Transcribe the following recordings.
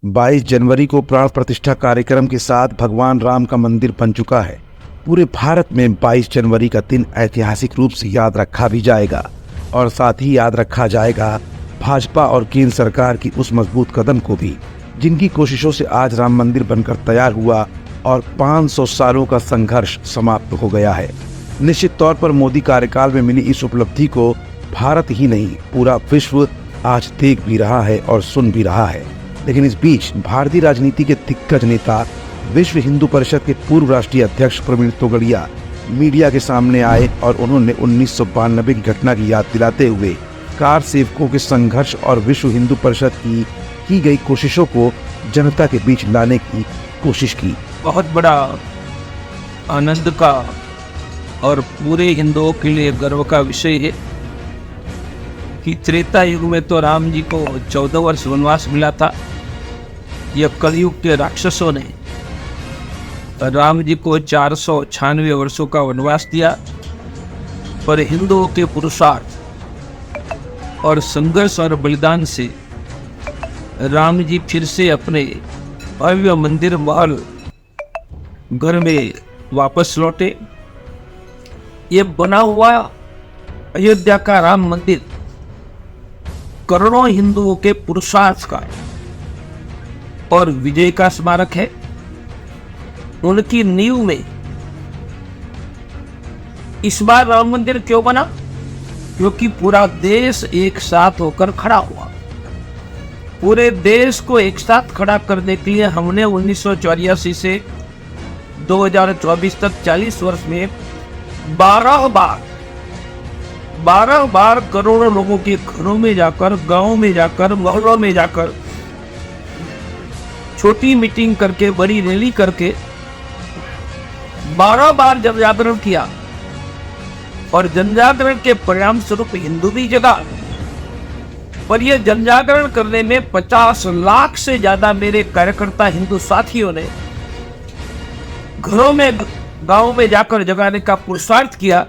22 जनवरी को प्राण प्रतिष्ठा कार्यक्रम के साथ भगवान राम का मंदिर बन चुका है। पूरे भारत में 22 जनवरी का दिन ऐतिहासिक रूप से याद रखा भी जाएगा और साथ ही याद रखा जाएगा भाजपा और केंद्र सरकार की उस मजबूत कदम को भी, जिनकी कोशिशों से आज राम मंदिर बनकर तैयार हुआ और 500 सालों का संघर्ष समाप्त हो गया है। निश्चित तौर पर मोदी कार्यकाल में मिली इस उपलब्धि को भारत ही नहीं, पूरा विश्व आज देख भी रहा है और सुन भी रहा है। लेकिन इस बीच भारतीय राजनीति के दिग्गज नेता, विश्व हिंदू परिषद के पूर्व राष्ट्रीय अध्यक्ष प्रवीण तोगड़िया मीडिया के सामने आए और उन्होंने 1992 की घटना की याद दिलाते हुए कार सेवकों के संघर्ष और विश्व हिंदू परिषद की गई कोशिशों को जनता के बीच लाने की कोशिश की। बहुत बड़ा आनंद का और पूरे हिंदुओं के लिए गर्व का विषय है कि त्रेता युग में तो राम जी को 14 वर्ष वनवास मिला था। यह कलयुग के राक्षसों ने राम जी को 496 वर्षों का वनवास दिया, पर हिंदुओं के पुरुषार्थ और संघर्ष और बलिदान से राम जी फिर से अपने भव्य मंदिर महल घर में वापस लौटे। ये बना हुआ अयोध्या का राम मंदिर करोड़ों हिंदुओं के पुरुषार्थ का और विजय का स्मारक है। उनकी नींव में इस बार राम मंदिर क्यों बना? क्योंकि पूरा देश एक साथ होकर खड़ा हुआ। पूरे देश को एक साथ खड़ा करने के लिए हमने 1984 से 2024 तक 40 वर्ष में 12 बार करोड़ों लोगों के घरों में जाकर, गांवों में जाकर, मोहल्लों में जाकर छोटी मीटिंग करके, बड़ी रैली करके 12 बार जन जागरण किया और जन जागरण के परिणाम स्वरूप हिंदू भी जगा। पर यह जन जागरण करने में 50 लाख से ज्यादा मेरे कार्यकर्ता हिंदू साथियों ने घरों में, गांवों में जाकर जगाने का पुरुषार्थ किया।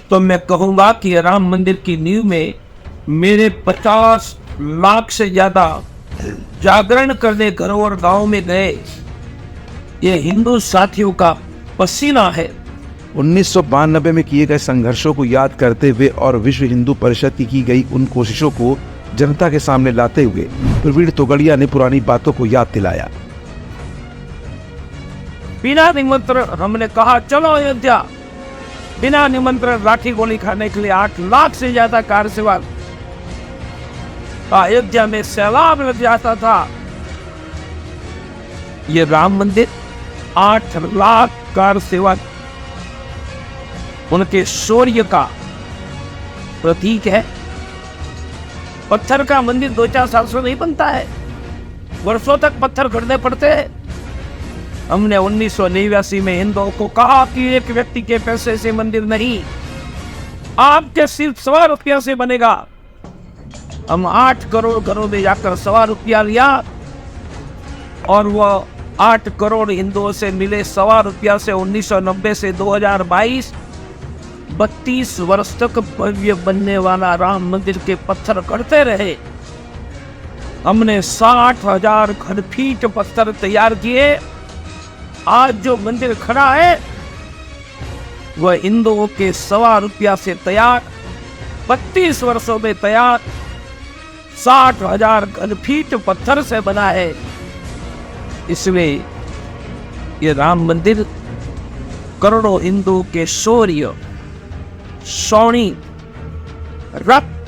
तो मैं कहूंगा कि राम मंदिर की नींव में मेरे 50 लाख से ज्यादा जागरण करने घरों और गांवों में गए ये हिंदू साथियों का पसीना है। 1992 में किए गए संघर्षों को याद करते हुए और विश्व हिंदू परिषद की गई उन कोशिशों को जनता के सामने लाते हुए प्रवीण तोगड़िया ने पुरानी बातों को याद दिलाया। बिना निमंत्रण हमने कहा चलो अयोध्या। बिना निमंत्रण लाठी गोली खाने के लिए 8 लाख से ज्यादा कार सेवक अयोध्या में सैलाब लग जाता था। ये राम मंदिर 8 लाख कार सेवक उनके शौर्य का प्रतीक है। पत्थर का मंदिर 2-4 साल से नहीं बनता है, वर्षों तक पत्थर गढ़ने पड़ते हैं। हमने 1989 में हिंदुओं को कहा कि एक व्यक्ति के पैसे से मंदिर नहीं, आपके सिर्फ 100 रुपया से बनेगा। हम 8 करोड़ घरों में जाकर 100 रुपया लिया और वह 8 करोड़ हिंदुओं से मिले 100 रुपया से 1990 से 2022 32 वर्ष तक भव्य बनने वाला राम मंदिर के पत्थर गढ़ते रहे। हमने 60,000 घन फीट पत्थर तैयार किए। आज जो मंदिर खड़ा है वह हिंदुओं के 100 रुपया से तैयार, 32 वर्षों में तैयार 60,000 घन फीट पत्थर से बना है। इसमें ये राम मंदिर करोड़ों हिंदुओं के शौर्य, शौणी, रक्त,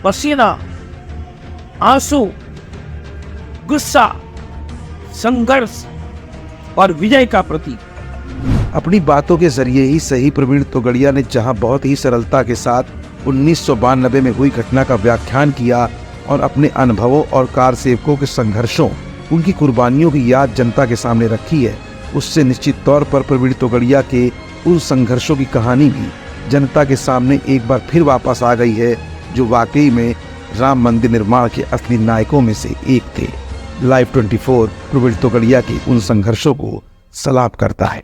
पसीना, आंसू, गुस्सा, संघर्ष और विजय का प्रतीक। अपनी बातों के जरिए ही सही प्रवीण तोगड़िया ने जहां बहुत ही सरलता के साथ 1992 में हुई घटना का व्याख्यान किया और अपने अनुभवों और कार सेवकों के संघर्षों, उनकी कुर्बानियों की याद जनता के सामने रखी है, उससे निश्चित तौर पर प्रवीण तोगड़िया के उन संघर्षों की कहानी भी जनता के सामने एक बार फिर वापस आ गई है, जो वाकई में राम मंदिर निर्माण के असली नायकों में से एक थे। लाइव 24 प्रवीण तोगड़िया के उन संघर्षों को सलाम करता है।